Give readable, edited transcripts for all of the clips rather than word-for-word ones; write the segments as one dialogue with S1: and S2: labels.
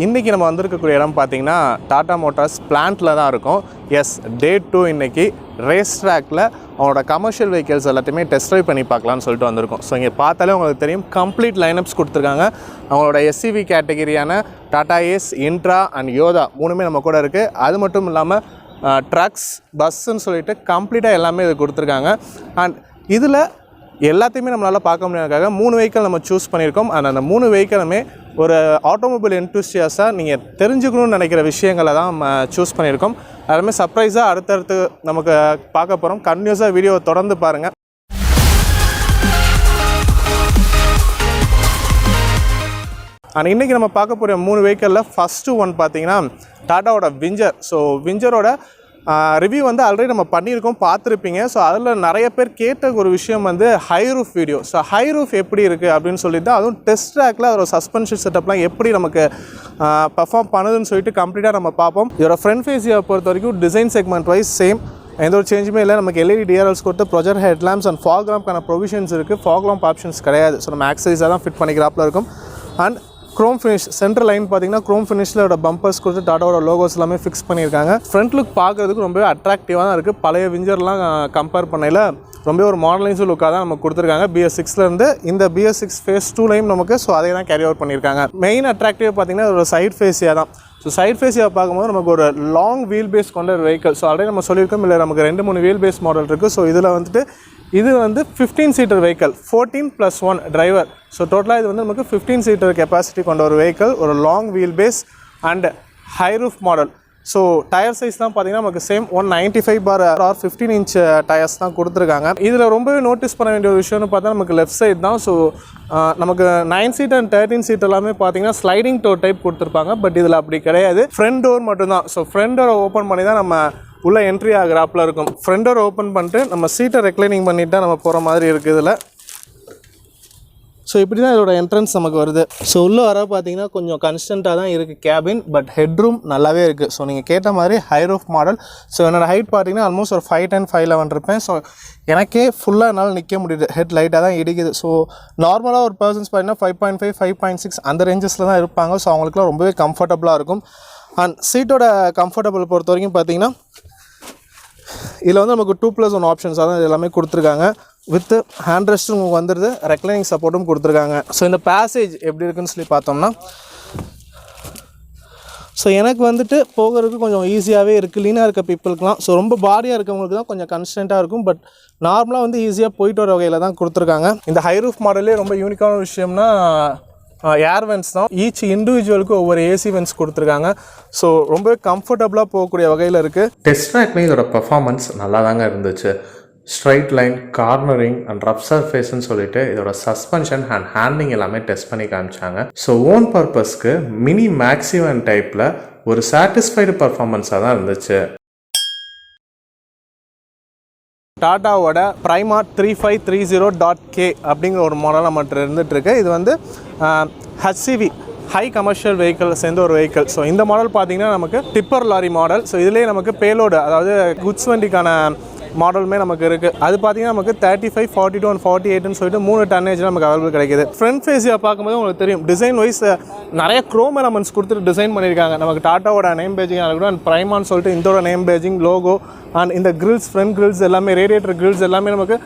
S1: இன்றைக்கி நம்ம வந்திருக்கக்கூடிய இடம் பார்த்திங்கன்னா டாடா மோட்டார்ஸ் பிளான்ட்டில் தான் இருக்கும். எஸ், டே 2 இன்றைக்கி ரேஸ் ட்ராக்கில் அவங்களோட கமர்ஷியல் வெஹிக்கிள்ஸ் எல்லாத்தையுமே டெஸ்ட் ட்ரைவ் பண்ணி பார்க்கலான்னு சொல்லிட்டு வந்திருக்கோம். ஸோ இங்கே பார்த்தாலே உங்களுக்கு தெரியும், கம்ப்ளீட் லைனப்ஸ் கொடுத்துருக்காங்க. அவங்களோட எஸ்சிவி கேட்டகிரியான Tata Ace, Intra and Yodha 3மே நம்ம கூட இருக்குது. அது மட்டும் இல்லாமல் ட்ரக்ஸ், பஸ்ஸுன்னு சொல்லிட்டு கம்ப்ளீட்டாக எல்லாமே இது கொடுத்துருக்காங்க. அண்ட் இதில் எல்லாத்தையுமே நம்மளால் பார்க்க முடியாதுக்காக 3 வெஹிக்கிள் நம்ம சூஸ் பண்ணியிருக்கோம். அண்ட் அந்த 3 வெஹிக்கிளுமே ஒரு ஆட்டோமொபைல் என்தூசியாஸ்டாக நீங்கள் தெரிஞ்சுக்கணும்னு நினைக்கிற விஷயங்களை தான் நம்ம சூஸ் பண்ணியிருக்கோம். எல்லாமே சர்ப்ரைஸாக அடுத்தடுத்து நமக்கு பார்க்க போகிறோம். கண்டினியூஸாக வீடியோவை தொடர்ந்து பாருங்கள். அண்ட் இன்றைக்கி நம்ம பார்க்க போகிற 3 வெஹிக்கிளில் ஃபஸ்ட்டு ஒன் பார்த்திங்கன்னா டாட்டாவோட விஞ்சர். ஸோ விஞ்சரோட ரிவ்யூ வந்து ஆல்ரெடி நம்ம பண்ணியிருக்கோம், பார்த்துருப்பீங்க. ஸோ அதில் நிறைய பேர் கேட்ட ஒரு விஷயம் வந்து high roof video. So high roof எப்படி இருக்குது அப்படின்னு சொல்லிட்டு, அதுவும் டெஸ்ட் ட்ராக்கில் அதோட சஸ்பென்ஷன் செட்டப்லாம் எப்படி நமக்கு பர்ஃபார்ம் பண்ணுதுன்னு சொல்லிட்டு கம்ப்ளீட்டாக நம்ம பார்ப்போம். இதோட ஃப்ரண்ட் ஃபேஸியை பொறுத்த வரைக்கும் டிசைன் செக்மெண்ட் வைஸ் சேம், எந்த ஒரு சேஞ்சுமே இல்லை. நமக்கு எல்இடி டிஆர்எல்ஸ் கொடுத்து project head lamps and fog லேம்ப்கான ப்ரொவிஷன்ஸ் இருக்குது. ஃபாக் லேம்ப் ஆப்ஷன்ஸ் கிடையாது. ஸோ நம்ம ஆக்சரிஸாக தான் ஃபிட் பண்ணிக்கிறாப்பில் இருக்கும். And chrome finish, central line பார்த்தீங்கன்னா க்ரோம் ஃபினிஷில் பம்பர்ஸ் கொடுத்து டாட்டாவோட லோகோஸ் எல்லாமே ஃபிக்ஸ் பண்ணியிருக்காங்க. ஃப்ரண்ட் லுக் பார்க்குறதுக்கு ரொம்பவே அட்ராக்டிவாக தான் இருக்குது. பழைய விஞ்சர்லாம் கம்பேர் பண்ணையில் ரொம்ப ஒரு மாடர்னைஸ் லுக்காக தான் நமக்கு கொடுத்துருக்காங்க. BS6லேருந்து இந்த BS6 ஃபேஸ் 2லையும் நமக்கு ஸோ அதை தான் கேரி ஓவர் பண்ணியிருக்காங்க. மெயின் அட்ராக்டிவ் பார்த்தீங்கன்னா ஒரு சைட் ஃபேஸியாக தான். ஸோ சைட் ஃபேஸியாக பார்க்கும்போது நமக்கு ஒரு லாங் வீல் பேஸ் கொண்ட ஒரு வெஹிக்கிள். ஸோ ஆல்ரெடி நம்ம சொல்லியிருக்கோம், இல்லை நமக்கு 2-3 வீல் பேஸ் மாடல் இருக்குது. ஸோ இதில் வந்துட்டு இது வந்து 15 சீட்டர் வெஹிக்கிள், 14+1 டிரைவர். ஸோ டோட்டலாக இது வந்து நமக்கு 15 சீட்டர் கெப்பாசிட்டி கொண்ட ஒரு வெஹிக்கிள், ஒரு long wheel base and high roof model. So tyre சைஸ்லாம் பார்த்தீங்கன்னா நமக்கு சேம் 195/15 இன்ச் டயர்ஸ் தான் கொடுத்துருக்காங்க. இதில் ரொம்பவே நோட்டீஸ் பண்ண வேண்டிய ஒரு விஷயம்னு பார்த்தா நமக்கு லெஃப்ட் சைட் தான். ஸோ நமக்கு 9 சீட் அண்ட் 13 சீட் எல்லாமே பார்த்தீங்கன்னா ஸ்லைடிங் டோர் டைப் கொடுத்துருப்பாங்க. பட் இதில் அப்படி கிடையாது, ஃப்ரண்ட் டோர் மட்டும்தான். ஸோ ஃப்ரண்ட் டோரை ஓப்பன் பண்ணி தான் நம்ம உள்ளே என்ட்ரி ஆகிறாப்பில் இருக்கும். ஃப்ரண்ட் டோர் ஓப்பன் பண்ணிட்டு நம்ம சீட்டை ரெக்ளைனிங் பண்ணிவிட்டு நம்ம போகிற மாதிரி இருக்குது இதில். ஸோ இப்படி தான் இதோட என்ட்ரன்ஸ் நமக்கு வருது. ஸோ உள்ளே வர பார்த்தீங்கன்னா கொஞ்சம் கன்ஸ்டண்ட்டாக தான் இருக்குது கேபின், பட் ஹெட்ரூம் நல்லாவே இருக்குது. ஸோ நீங்கள் கேட்ட மாதிரி ஹை ரூஃப் மாடல். ஸோ என்னோடய ஹைட் பார்த்தீங்கன்னா ஆல்மோஸ்ட் ஒரு 5'10", 5'11" இருப்பேன். ஸோ எனக்கே ஃபுல்லாக என்னால் நிற்க முடியுது, ஹெட் லைட்டாக தான் இடிக்குது. ஸோ நார்மலாக ஒரு பர்சன்ஸ் பார்த்தீங்கன்னா 5.5, 5.6 அந்த ரேஞ்சஸில் தான் இருப்பாங்க. ஸோ அவங்களுக்குலாம் ரொம்பவே கம்ஃபர்டபுளாக இருக்கும். அண்ட் சீட்டோட கம்ஃபர்டபுள் பொறுத்த வரைக்கும் பார்த்தீங்கன்னா இதில் வந்து நமக்கு 2+1 ஆப்ஷன்ஸாக தான் எல்லாமே கொடுத்துருக்காங்க. வித் ஹேண்ட் ரெஸ்ட்டும் உங்களுக்கு வந்துடுது, ரெக்ளைனிங் சப்போர்ட்டும் கொடுத்துருக்காங்க. ஸோ இந்த பேசேஜ் எப்படி இருக்குன்னு சொல்லி பார்த்தோம்னா, ஸோ எனக்கு வந்துட்டு போகிறதுக்கு கொஞ்சம் ஈஸியாகவே இருக்குது. லீனாக இருக்க பீப்புளுக்குலாம், ஸோ ரொம்ப பாடியாக இருக்கவங்களுக்கு தான் கொஞ்சம் கன்ஸ்டண்ட்டாக இருக்கும். பட் நார்மலாக வந்து ஈஸியாக போயிட்டு வர வகையில் தான் கொடுத்துருக்காங்க. இந்த ஹை ரூஃப் மாடலே ரொம்ப யூனிக்கான விஷயம்னா ஏர் வென்ட்ஸ் தான். ஈச் இண்டிவிஜுவலுக்கு ஒவ்வொரு ஏசி வென்ட்ஸ் கொடுத்துருக்காங்க. ஸோ ரொம்பவே கம்ஃபர்டபுளாக போகக்கூடிய வகையில் இருக்குது. டெஸ்ட் ட்ராக்லேயும் இதோட பர்ஃபார்மன்ஸ் நல்லா தாங்க இருந்துச்சு. Straight line, cornering and rough சர்ஃபேஸ்ன்னு சொல்லிட்டு இதோட சஸ்பென்ஷன் அண்ட் ஹேண்ட்லிங் எல்லாமே டெஸ்ட் பண்ணி காமிச்சாங்க. ஸோ ஓன் பர்பஸ்க்கு மினி மேக்ஸிமம் டைப்பில் ஒரு சாட்டிஸ்ஃபைடு பர்ஃபார்மன்ஸாக தான் இருந்துச்சு. டாட்டாவோட பிரைமா 3530.K அப்படிங்கிற ஒரு மாடல் நம்மகிட்ட இருந்துகிட்ருக்கு. இது வந்து HCV ஹை கமர்ஷியல் வெஹிக்கிள் சேர்ந்த ஒரு வெஹிக்கிள். ஸோ இந்த மாடல் பார்த்தீங்கன்னா நமக்கு டிப்பர் லாரி மாடல். ஸோ இதிலே நமக்கு பேலோடு, அதாவது குட்ஸ் வண்டிக்கான மாடலுமே நமக்கு இருக்குது. அது பார்த்தீங்கன்னா நமக்கு 35, 42 அண்ட் 48ன்னு சொல்லிட்டு 3 டன்னேஜில் நமக்கு அவைலபிள் கிடைக்கிது. ஃப்ரண்ட் ஃபேஸியாக பார்க்கும்போது உங்களுக்கு தெரியும், டிசைன் வைஸ் நிறைய க்ரோம் எலமெண்ட்ஸ் கொடுத்துட்டு டிசைன் பண்ணியிருக்காங்க. நமக்கு டாட்டாவோட நேம் பேஜிங் இருக்கட்டும், அண்ட் பிரைமான்னு சொல்லிட்டு இதோட நேம் பேஜிங், லோகோ அண்ட் இந்த கிரில்ஸ், ஃப்ரண்ட் கிரில்ஸ் எல்லாமே, ரேடியேட்டர் கிரில்ஸ் எல்லாமே நமக்கு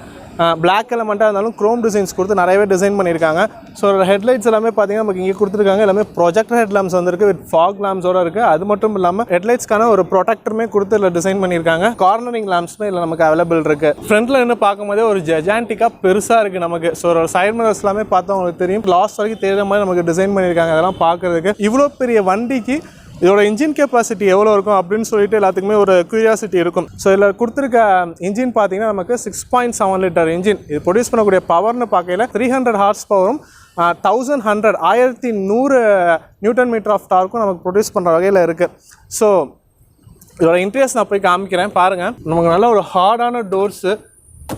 S1: பிளாக் எலமெண்ட்டாக இருந்தாலும் க்ரோம் டிசைன்ஸ் கொடுத்து நிறையவே டிசைன் பண்ணியிருக்காங்க. ஸோ ஹெட்லைட்ஸ் எல்லாமே பார்த்தீங்கன்னா நமக்கு இங்கே கொடுத்துருக்காங்க. எல்லாமே ப்ரொஜெக்டர் ஹெட் லேம்ப்ஸ் வந்துருக்கு, வித் ஃபாக் லேம்ப்ஸோடு இருக்குது. அது மட்டும் இல்லாமல் ஹெட்லைட்ஸ்க்கான ஒரு ப்ரொடெக்டருமே கொடுத்து இதில் டிசைன் பண்ணியிருக்காங்க. கார்னரிங் லேம்ப்ஸுமே இதில் நமக்கு அவைலபிள் இருக்குது. ஃப்ரண்ட்டில் என்ன பார்க்கும்போதே ஒரு ஜெஜான்டிக்காக பெருசாக இருக்குது நமக்கு. ஸோ ஒரு சைட் மிரர்ஸ் எல்லாமே பார்த்தா உங்களுக்கு தெரியும், லாஸ்ட் வரைக்கும் தெரியுற மாதிரி நமக்கு டிசைன் பண்ணியிருக்காங்க. அதெல்லாம் பார்க்குறதுக்கு இவ்வளோ பெரிய வண்டிக்கு இதோட இன்ஜின் கெப்பாசிட்டி எவ்வளோ இருக்கும் அப்படின்னு சொல்லிட்டு எல்லாத்துக்குமே ஒரு க்யூரியாசிட்டி இருக்கும். ஸோ இதில் கொடுத்துருக்க இன்ஜின் பார்த்தீங்கன்னா நமக்கு 6.7 லிட்டர் இன்ஜின். இது ப்ரொடியூஸ் பண்ணக்கூடிய பவர்னு பார்க்கையில் 300 ஹார்ஸ் பவரும் 1100 நியூட்டன் மீட்டர் ஆஃப் டார்க்கும் நமக்கு ப்ரொடியூஸ் பண்ணுற வகையில் இருக்குது. ஸோ இதோட இன்டீரியர்ஸ் நான் போய் காமிக்கிறேன் பாருங்கள். நமக்கு நல்ல ஒரு ஹார்டான டோர்ஸு,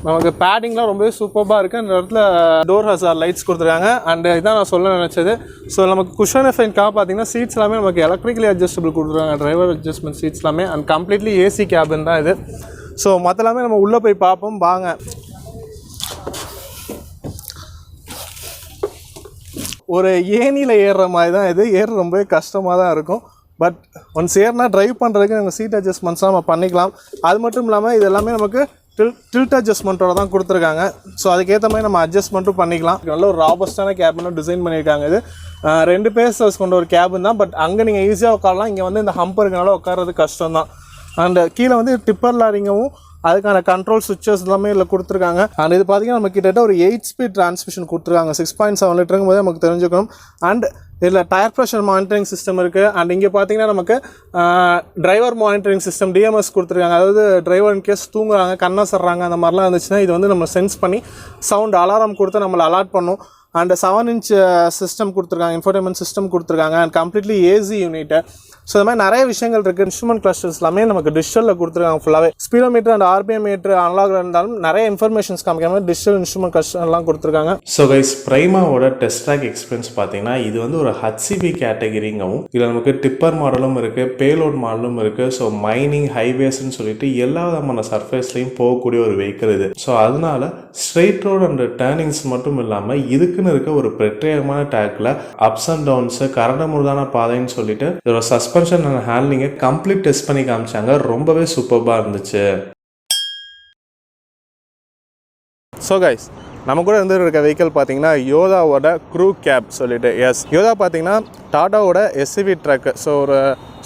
S1: நமக்கு பேடிங்லாம் ரொம்பவே சூப்பராக இருக்குது. அந்த இடத்துல டோர் ஹசார் லைட்ஸ் கொடுத்துருக்காங்க. அண்ட் இதான் நான் சொல்ல நினச்சது. ஸோ நமக்கு குஷன் எஃபெக்ட்காக பார்த்தீங்கன்னா சீட்ஸ் எல்லாமே நமக்கு எலக்ட்ரிக்கலி அட்ஜஸ்டபிள் கொடுத்துருக்காங்க, டிரைவர் அட்ஜஸ்ட்மெண்ட் சீட்ஸ் எல்லாமே. அண்ட் கம்ப்ளீட்லி ஏசி கேபின் தான் இது. ஸோ மற்ற எல்லாமே நம்ம உள்ளே போய் பார்ப்போம் வாங்க. ஒரு ஏணியில் ஏறுற மாதிரி தான் இது. ரொம்பவே கஷ்டமாக தான் இருக்கும். பட் ஒன்ஸ் ஏறினா ட்ரைவ் பண்ணுறதுக்கு நம்ம சீட் அட்ஜஸ்ட்மெண்ட்ஸ்லாம் நம்ம பண்ணிக்கலாம். அது மட்டும் இல்லாமல் இது எல்லாமே நமக்கு டில்ட் அட்ஜஸ்ட்மெண்ட்டோட தான் கொடுத்துருக்காங்க. ஸோ அதுக்கேற்ற மாதிரி நம்ம அட்ஜஸ்ட்மெண்ட்டும் பண்ணிக்கலாம். நல்ல ஒரு ராபஸ்டான கேபினும் டிசைன் பண்ணியிருக்காங்க. இது 2 பேசர்ஸ் கொண்ட ஒரு கேபின் தான். பட் அங்கே நீங்கள் ஈஸியாக உட்காரலாம். இங்கே வந்து இந்த ஹம்ப் இருக்கனால உட்காரது கஷ்டம் தான். அண்ட் கீழே வந்து டிப்பர் லாரிங்கவும் அதுக்கான கண்ட்ரோல் சுவிட்சஸ் எல்லாமே இதில் கொடுத்துருக்காங்க. அண்ட் இது பார்த்தீங்கன்னா நம்ம கிட்டத்தட்ட ஒரு 8 ஸ்பீட் டிரான்ஸ்மிஷன் கொடுத்துருக்காங்க. 6.7 லிட்டருங்கும் போது நமக்கு தெரிஞ்சுக்கணும். அண்ட் இதில் டயர் ப்ரெஷர் மானிட்டரிங் சிஸ்டம் இருக்குது. அண்ட் இங்கே பார்த்தீங்கன்னா நமக்கு டிரைவர் மானிட்டரிங் சிஸ்டம் டிஎம்எஸ் கொடுத்துருக்காங்க. அதாவது டிரைவர் இன்கேஸ் தூங்குறாங்க, கண்ணசர்றாங்க, அந்த மாதிரிலாம் இருந்துச்சுன்னா இது வந்து நம்ம சென்ஸ் பண்ணி சவுண்ட் அலாரம் கொடுத்து நம்மளை அலாட் பண்ணும். அண்ட் 7 இன்ச் சிஸ்டம் கொடுத்துருக்காங்க, இன்ஃபோர்டைன்மெண்ட் சிஸ்டம் கொடுத்துருக்காங்க. And completely AC unit. So இந்த மாதிரி நிறைய விஷயங்கள் இருக்குது. இன்ஸ்ட்ருமெண்ட் கிளஸ்டர்ஸ் எல்லாமே நமக்கு டிஜிட்டலில் கொடுத்துருக்காங்க. ஃபுல்லாகவே speedometer and RPM meter analogue இருந்தாலும் நிறைய இன்ஃபர்மேஷன்ஸ் காமிக்கிற மாதிரி டிஜிட்டல் இன்ஸ்ட்ருமெண்ட் கிளஸ்டர்லாம் கொடுத்துருக்காங்க.
S2: ஸோ கைஸ், பிரைமாவோட டெஸ்ட் ட்ராக் எக்ஸ்பீரியன்ஸ் பார்த்தீங்கன்னா இது வந்து ஒரு ஹச்சிபி கேட்டகரிங்கவும் இதில் நமக்கு டிப்பர் மாடலும் இருக்குது, பேலோட் மாடலும் இருக்குது. ஸோ மைனிங், ஹைவேஸ்ன்னு சொல்லிட்டு எல்லா விதமான சர்ஃபேஸ்லையும் போகக்கூடிய ஒரு வெஹிக்கிள் இது. ஸோ அதனால ஸ்ட்ரெயிட் ரோடு அண்ட் டேர்னிங்ஸ் மட்டும் இல்லாமல் இதுக்குன்னு இருக்க ஒரு பிரத்யேகமான டேக்கில் அப்ஸ் அண்ட் டவுன்ஸு, கரடமுருதான பாதைன்னு சொல்லிட்டு இதோட சஸ்பென்ஷன் அண்ட் ஹேண்ட்லிங்கை கம்ப்ளீட் டெஸ்ட் பண்ணி காமிச்சாங்க. ரொம்பவே சூப்பர்பாக இருந்துச்சு.
S1: ஸோ கைஸ், நம்ம கூட இருக்க வெஹிக்கிள் பார்த்தீங்கன்னா யோதாவோட க்ரூ கேப் சொல்லிட்டு. யோதா பார்த்தீங்கன்னா டாட்டாவோட எஸ்யூவி ட்ரக். ஸோ ஒரு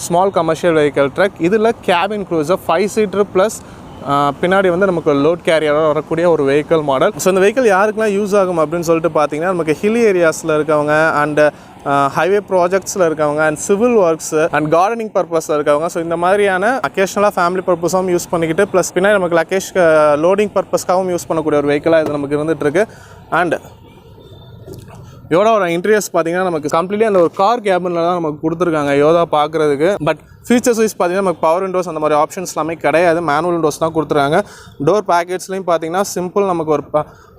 S1: ஸ்மால் கமர்ஷியல் வெஹிக்கிள் ட்ரக். இதில் கேபின் க்ரூஸர் 5 சீட்டர் ப்ளஸ் பின்னாடி வந்து நமக்கு லோட் கேரியராக வரக்கூடிய ஒரு வெஹிக்கிள் மாடல். ஸோ இந்த வெஹிக்கிள் யாருக்கெல்லாம் யூஸ் ஆகும் அப்படின்னு சொல்லிட்டு பார்த்தீங்கன்னா நமக்கு ஹில் ஏரியாஸில் இருக்கவங்க அண்ட் ஹைவே ப்ராஜெக்ட்ஸில் இருக்கவங்க and civil works and gardening பர்பஸில் இருக்கவங்க. ஸோ இந்த மாதிரியான அக்கேஷனலாக ஃபேமிலி பர்பஸாகவும் யூஸ் பண்ணிக்கிட்டு ப்ளஸ் பின்னாடி நமக்கு லக்கேஜ் லோடிங் பர்பஸ்க்காகவும் யூஸ் பண்ணக்கூடிய ஒரு வெஹிக்கிளாக இது நமக்கு இருந்துகிட்ருக்கு. அண்ட் யோதாவோட இன்டீரியர்ஸ் பார்த்தீங்கன்னா நமக்கு கம்ப்ளீட்லி அந்த ஒரு கார் கேபினில் தான் நமக்கு கொடுத்துருக்காங்க யோதா பார்க்குறதுக்கு. பட் ஃபீச்சர்ஸ் வைஸ் பார்த்தீங்கன்னா நமக்கு பவர் விண்டோஸ் அந்த மாதிரி ஆப்ஷன்ஸ் எல்லாமே கிடையாது. மேனுவல் விண்டோஸ் தான் கொடுத்துருக்காங்க. டோர் பேக்கெட்ஸ்லையும் பார்த்தீங்கன்னா சிம்பிள் நமக்கு ஒரு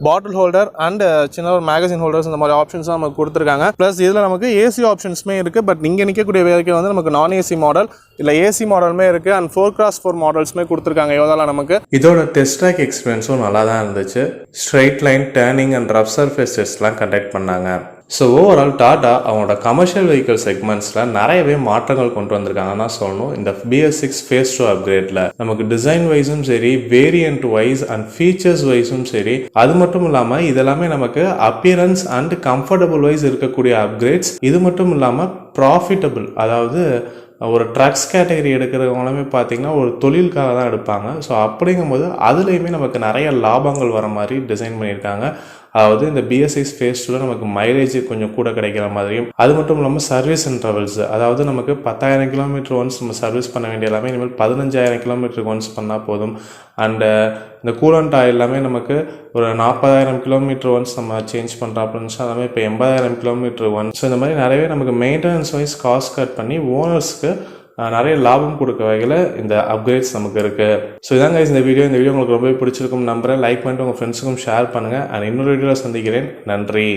S1: பாட்டில் ஹோல்டர் அண்ட் சின்ன ஒரு மேகசின் ஹோல்டர்ஸ் இந்த மாதிரி ஆப்ஷன்ஸ் தான் நமக்கு கொடுத்துருக்காங்க. ப்ளஸ் இதில் நமக்கு ஏசி ஆப்ஷன்ஸுமே இருக்குது. பட் இங்கே நிற்கக்கூடிய வெஹிக்கிள் வந்து நமக்கு நான் ஏசி மாடல் இல்லை ஏசி மாடலுமே இருக்குது. அண்ட் 4x4 மாடல்ஸுமே கொடுத்துருக்காங்க யோதாவில் நமக்கு.
S2: இதோட டெஸ்ட் ட்ராக் எக்ஸ்பீரியன்ஸும் நல்லா தான் இருந்துச்சு. Straight line, turning and rough surface டெஸ்ட்லாம் கண்டக்ட் பண்ணாங்க. ஸோ ஓவரால் டாடா அவங்களோட கமர்ஷியல் வெஹிக்கிள் செக்மெண்ட்ஸில் நிறையவே மாற்றங்கள் கொண்டு வந்திருக்காங்கன்னா சொல்லணும். இந்த BS6 Phase 2 அப்கிரேடில் நமக்கு டிசைன் வைஸும் சரி, வேரியன்ட் வைஸ் அண்ட் ஃபீச்சர்ஸ் வைஸும் சரி, அது மட்டும் இல்லாமல் இதெல்லாமே நமக்கு அப்பியரன்ஸ் அண்ட் கம்ஃபர்டபுள் வைஸ் இருக்கக்கூடிய அப்கிரேட்ஸ். இது மட்டும் இல்லாமல் ப்ராஃபிட்டபிள், அதாவது ஒரு ட்ரக்ஸ் கேட்டகரி எடுக்கிறவங்களுமே பார்த்தீங்கன்னா ஒரு தொழிலுக்காக தான் எடுப்பாங்க. ஸோ அப்படிங்கும்போது அதுலேயுமே நமக்கு நிறைய லாபங்கள் வர மாதிரி டிசைன் பண்ணியிருக்காங்க. அதாவது இந்த BS6 Phase 2 நமக்கு மைலேஜ் கொஞ்சம் கூட கிடைக்கிற மாதிரியும், அது மட்டும் இல்லாமல் சர்வீஸ் இன்டர்வல்ஸ், அதாவது நமக்கு 10,000 கிலோமீட்டர் ஒன்ஸ் நம்ம சர்வீஸ் பண்ண வேண்டிய எல்லாமே இனிமேல் 15,000 கிலோமீட்டருக்கு ஒன்ஸ் பண்ணால் போதும். அண்டு இந்த கூலண்ட் ஆயில் எல்லாமே நமக்கு ஒரு 40,000 கிலோமீட்டர் ஒன்ஸ் நம்ம சேஞ்ச் பண்ணுறோம் அப்படின்னு எல்லாமே இப்போ 80,000 கிலோமீட்டர் ஒன்ஸ். ஸோ இந்த மாதிரி நிறையவே நமக்கு மெயின்டெனன்ஸ் வைஸ் காஸ்ட் கட் பண்ணி ஓனர்ஸ்க்கு நிறைய லாபம் கொடுக்க வகையில் இந்த அப்கிரேட்ஸ் நமக்கு இருக்குது. ஸோ இதாங்க இந்த வீடியோ உங்களுக்கு ரொம்பவே பிடிச்சிருக்கும் நம்புறேன். லைக் பண்ணிட்டு உங்கள் ஃப்ரெண்ட்ஸுக்கும் ஷேர் பண்ணுங்கள். அண்ட் இன்னொரு வீடியோவில் சந்திக்கிறேன். நன்றி.